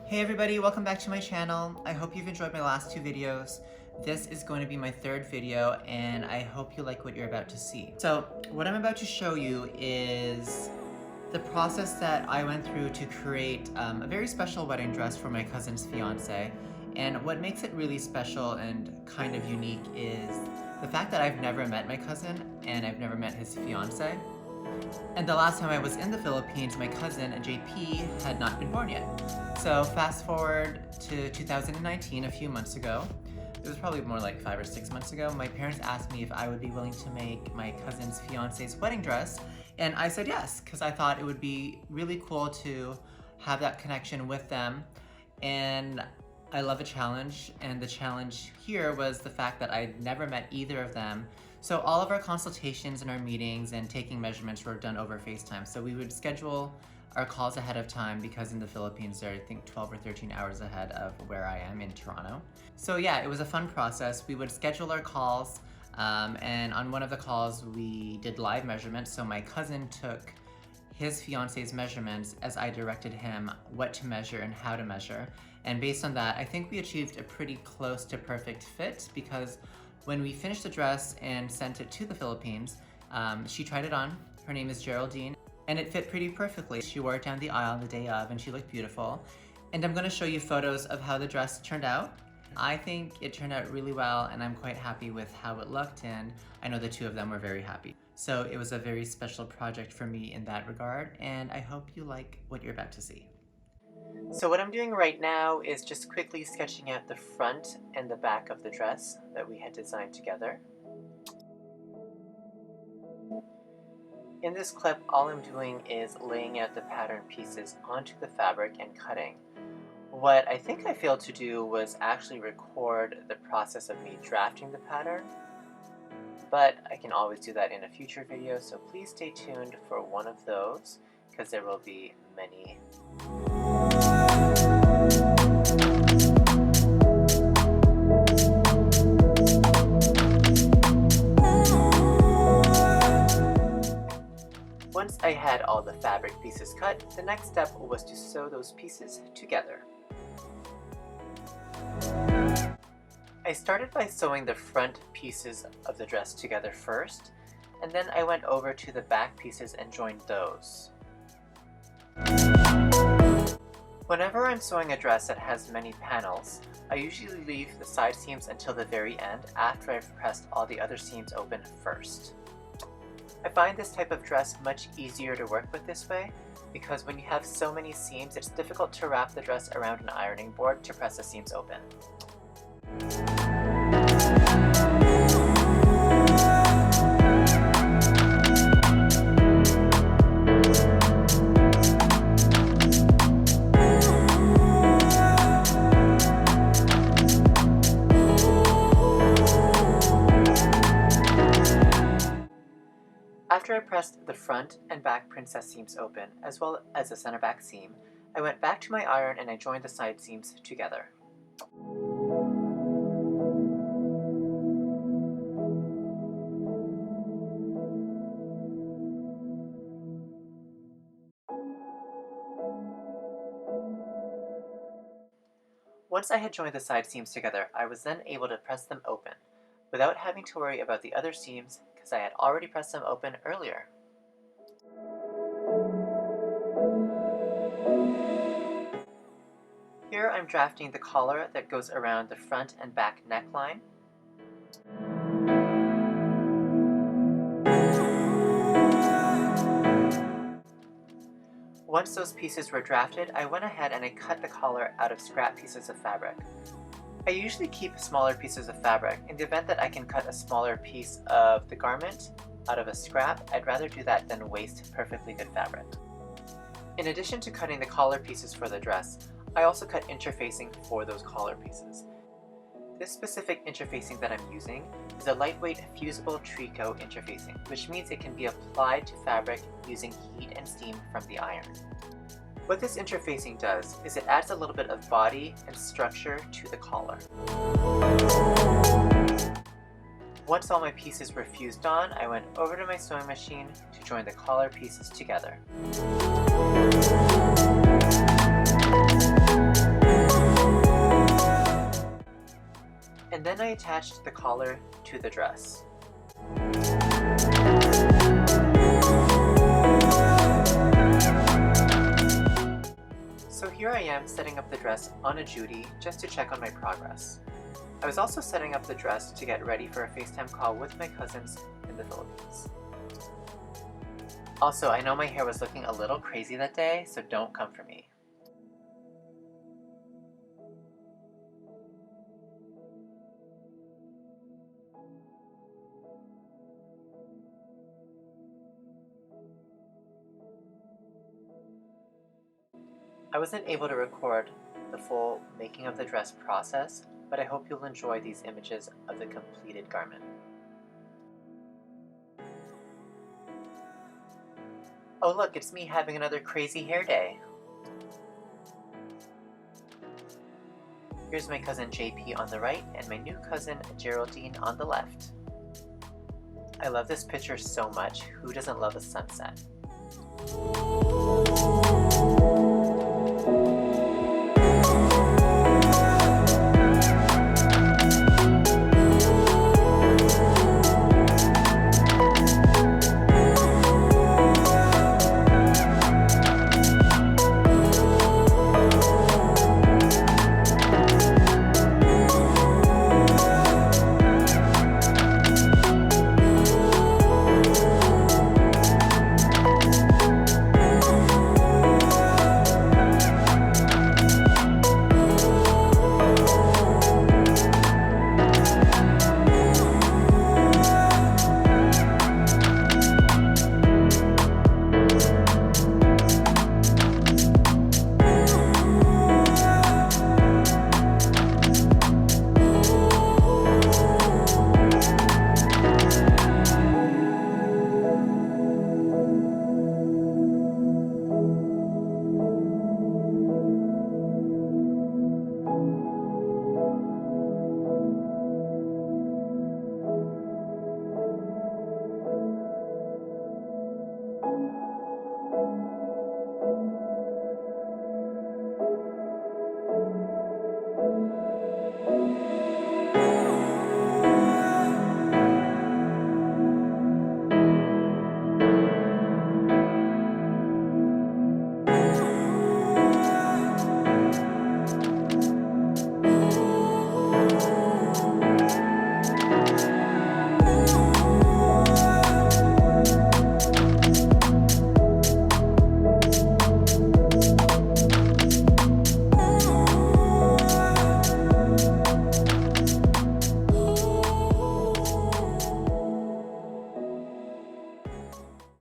Hey everybody, welcome back to my channel. I hope you've enjoyed my last two videos. This is going to be my third video and I hope you like what you're about to see. So what I'm about to show you is the process that I went through to create a very special wedding dress for my cousin's fiance. And what makes it really special and kind of unique is the fact that I've never met my cousin and I've never met his fiance. And the last time I was in the Philippines, my cousin, JP, had not been born yet. So fast forward to 2019, a few months ago, it was probably more like 5 or 6 months ago, my parents asked me if I would be willing to make my cousin's fiance's wedding dress, and I said yes, because I thought it would be really cool to have that connection with them, and I love a challenge, and the challenge here was the fact that I'd never met either of them. So all of our consultations and our meetings and taking measurements were done over FaceTime. So we would schedule our calls ahead of time because in the Philippines they're I think 12 or 13 hours ahead of where I am in Toronto. So yeah, it was a fun process. We would schedule our calls and on one of the calls we did live measurements. So my cousin took his fiance's measurements as I directed him what to measure and how to measure. And based on that, I think we achieved a pretty close to perfect fit because when we finished the dress and sent it to the Philippines, she tried it on. Her name is Geraldine, and it fit pretty perfectly. She wore it down the aisle the day of, and she looked beautiful. And I'm gonna show you photos of how the dress turned out. I think it turned out really well, and I'm quite happy with how it looked, and I know the two of them were very happy. So it was a very special project for me in that regard, and I hope you like what you're about to see. So what I'm doing right now is just quickly sketching out the front and the back of the dress that we had designed together. In this clip, all I'm doing is laying out the pattern pieces onto the fabric and cutting. What I think I failed to do was actually record the process of me drafting the pattern, but I can always do that in a future video, so please stay tuned for one of those, because there will be many. Once I had all the fabric pieces cut, the next step was to sew those pieces together. I started by sewing the front pieces of the dress together first, and then I went over to the back pieces and joined those. Whenever I'm sewing a dress that has many panels, I usually leave the side seams until the very end after I've pressed all the other seams open first. I find this type of dress much easier to work with this way because when you have so many seams, it's difficult to wrap the dress around an ironing board to press the seams open. After I pressed the front and back princess seams open, as well as the center back seam, I went back to my iron and I joined the side seams together. Once I had joined the side seams together, I was then able to press them open, without having to worry about the other seams because I had already pressed them open earlier. Here I'm drafting the collar that goes around the front and back neckline. Once those pieces were drafted, I went ahead and I cut the collar out of scrap pieces of fabric. I usually keep smaller pieces of fabric. In the event that I can cut a smaller piece of the garment out of a scrap, I'd rather do that than waste perfectly good fabric. In addition to cutting the collar pieces for the dress, I also cut interfacing for those collar pieces. This specific interfacing that I'm using is a lightweight fusible tricot interfacing, which means it can be applied to fabric using heat and steam from the iron. What this interfacing does is it adds a little bit of body and structure to the collar. Once all my pieces were fused on, I went over to my sewing machine to join the collar pieces together. then I attached the collar to the dress. So here I am setting up the dress on a Judy just to check on my progress. I was also setting up the dress to get ready for a FaceTime call with my cousins in the Philippines. Also, I know my hair was looking a little crazy that day, so don't come for me. I wasn't able to record the full making of the dress process, but I hope you'll enjoy these images of the completed garment. Oh look, it's me having another crazy hair day. Here's my cousin JP on the right and my new cousin Geraldine on the left. I love this picture so much. Who doesn't love a sunset?